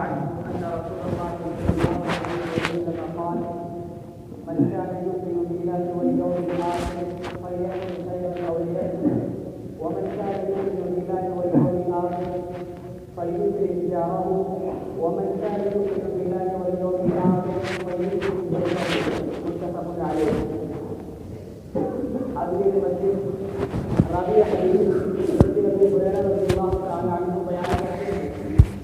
عنه أن رسول الله صلى الله عليه وسلم قال: من كان يؤمن بالله واليوم الآخر فليقل خيرا أو ليصمت، ومن كان يؤمن بالله واليوم الآخر فليكرم جاره، ومن كان يؤمن بالله واليوم الآخر فليكرم ضيفه. متفق عليه. حاضرین مسجد، راوی حدیث حضرت ابو ہریرہ رضی اللہ تعالی عنہ بیان کرتے ہیں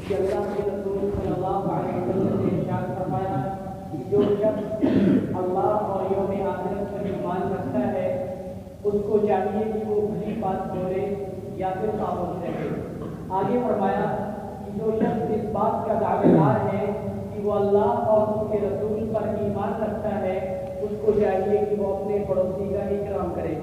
کہ اللہ کے رسول صلی اللہ علیہ وسلم نے ارشاد فرمایا کہ جو شخص اللہ اور یوم آخرت پر ایمان رکھتا ہے اس کو چاہیے کہ وہ بھلی بات بولے یا پھر خاموش رہے۔ آگے فرمایا کہ جو شخص اس بات کا دعوے دار ہے کہ وہ اللہ اور اس کے رسول پر ایمان رکھتا ہے اس کو چاہیے کہ وہ اپنے پڑوسی کا اکرام کرے۔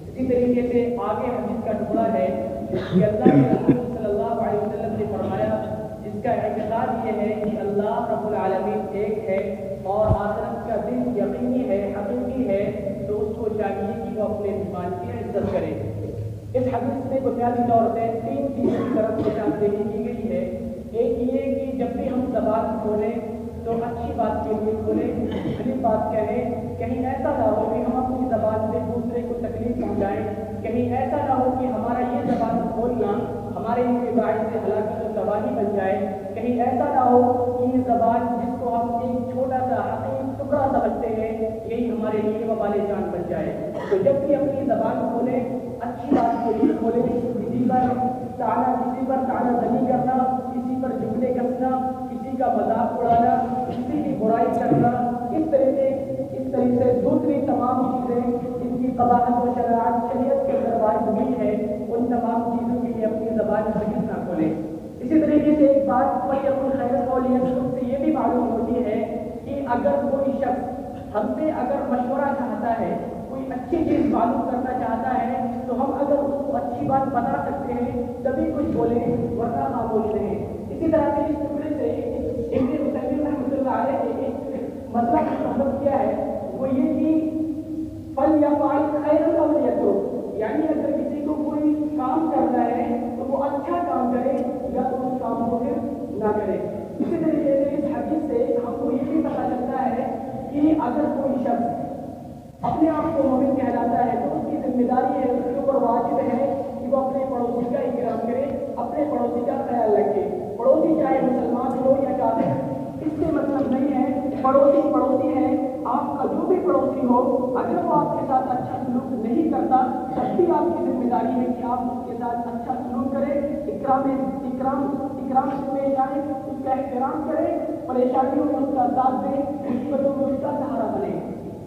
اسی طریقے سے آگے حدیث کا ٹکڑا ہے کہ اللہ کے رسول صلی اللہ علیہ وسلم نے فرمایا جس کا اعتقاد یہ ہے کہ اللہ رب العالمین ایک ہے اور آخرت کا دن یقینی ہے، حقیقی ہے، تو اس کو چاہیے کہ وہ اپنے ایمان کی عزت کرے۔ اس حدیث میں بنیادی طور پہ تین چیزوں کی طرف نشاندہی کی گئی ہے۔ ایک یہ کہ جب بھی ہم زبان کھولیں تو اچھی بات کے لیے کھولیں، بھلی بات کہیں۔ کہیں ایسا نہ ہو کہ ہم اپنی زبان سے دوسرے کو تکلیف پہنچائیں، کہیں ایسا نہ ہو کہ ہمارا یہ زبان کھولنا ہمارے لیے باعث ہلاکت و تباہی بن جائے، کہیں ایسا نہ ہو کہ یہ زبان جس کو ہم ایک چھوٹا سا حقیق ٹکڑا سمجھتے ہیں یہی ہمارے لیے وبال جان بن جائے۔ تو جب بھی اپنی زبان کھولیں اچھی بات کے لیے کھولیں، کسی پر طعنہ زنی کرنا، کسی پر جملے کسنا، کسی کا مذاق اڑانا، کسی کی برائی کرنا، اس طرح سے دوسری تمام چیزیں جن کی قباحت و شرعیت کے اندر وارد ہوئی ہے ان تمام چیزوں کے لیے اپنی زبان ہرگز نہ کھولیں۔ اسی طریقے سے ایک بات فلیقل خیرا أو ليصمت سے یہ بھی معلوم ہوتی ہے کہ اگر کوئی شخص ہم سے اگر مشورہ چاہتا ہے، کوئی اچھی چیز معلوم کرنا چاہتا ہے تو ہم اگر اس کو اچھی بات بتا سکتے ہیں تبھی کچھ بولیں ورنہ خاموش رہیں۔ اسی طرح سے اس ٹکڑے سے ابن عثیمین رحمۃ اللہ علیہ نے ایک مسئلہ مستحب کیا ہے، وہ یہ کہ فلیفعل خیرا أو ليترك، یعنی اگر کسی کو کوئی کام کرنا ہے تو وہ اچھا کام کرے یا تو اس کام کو پھر نہ کرے۔ اسی طریقے سے اس حدیث سے ہم کو یہ بھی پتہ چلتا ہے کہ اگر کوئی شخص اپنے آپ کو مومن کہلاتا ہے تو اس کی ذمہ داری ہے، اس کے اوپر واجب ہے کہ وہ اپنے پڑوسی کا اکرام کرے، اپنے پڑوسی کا خیال رکھے۔ پڑوسی چاہے مسلمان ہو یا کافر، اس سے مطلب نہیں ہے، پڑوسی ہے۔ آپ کا جو بھی پڑوسی ہو اگر وہ آپ کے ساتھ اچھا سلوک نہیں کرتا تب بھی آپ کی ذمہ داری ہے کہ آپ اس کے ساتھ اچھا سلوک کریں، اکرام سے پیش آئیں، اس کا احترام کریں، پریشانیوں میں اس کا ساتھ دیں، مصیبتوں میں اس کا سہارا بنیں۔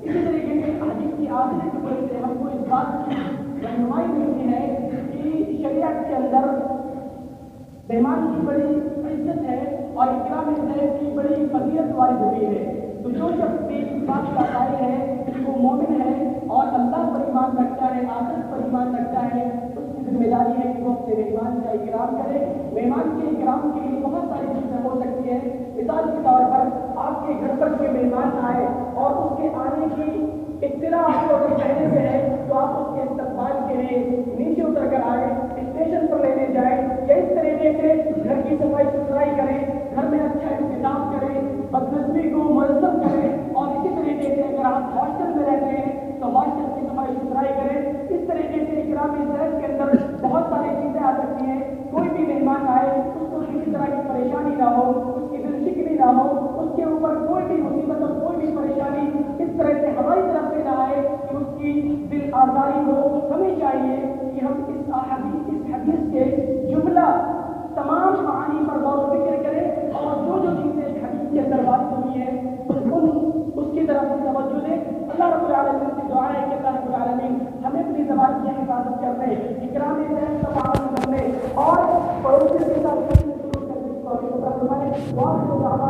اسی طریقے سے حدیث کی آخری ٹکڑے سے ہم کو اس بات کی رہنمائی ملتی ہے کہ شریعت کے اندر مہمان کی بڑی عزت ہے اور اکرام ضیف کی بڑی فضیلت وارد ہوئی ہے۔ تو جو شخص بھی اس بات کا قائل ہے کہ وہ مومن ہے اور اللہ پر ایمان رکھتا ہے، آخرت پر ایمان رکھتا ہے، اس کی ذمہ داری ہے کہ وہ اپنے مہمان کا اکرام کرے۔ مہمان کے اکرام کے لیے بہت ساری چیزیں ہو سکتی ہیں۔ مثال کے طور پر آپ کے گھر پر کوئی مہمان آئے اور اس کے آنے کی اطلاع آپ کو اگر پہلے سے ہے تو آپ اس کے استقبال کے لیے نیچے اتر کر آئے، اسٹیشن پر لینے جائیں یا اس طریقے سے گھر کی صفائی ستھرائی کریں، گھر میں اچھا انتظام کریں، بدنظمی کو منظم کریں، اور اسی طریقے سے اگر آپ ہاسٹل میں رہتے ہیں تو ہاسٹل کی صفائی ستھرائی کریں۔ اس طریقے سے اکرام ضیف کے اندر بہت ساری چیزیں آ سکتی ہیں۔ کوئی بھی مہمان آئے اس کو کسی طرح کی پریشانی نہ ہو، اس کی دل شکنی نہ ہو، اس کے اوپر کوئی بھی مصیبت اور کوئی بھی پریشانی اس طرح سے ہماری طرف سے نہ آئے کہ اس کی دل آزاری ہو۔ ہمیں چاہیے کہ ہم اس حدیث کے جملہ تمام معانی پر غور و فکر کریں اور جو چیزیں اس حدیث کے اندر وارد ہوئی ہیں اس کی طرف توجہ دیں۔ اللہ رب العالمین سے دعا ہے کہ اللہ رب العالمین ہمیں اپنی زبان کی حفاظت کرنے، اکرام ضیف کا پابند کرنے اور پڑوسی کے ساتھ سلوک کرنے کی توفیق عطا فرمائے۔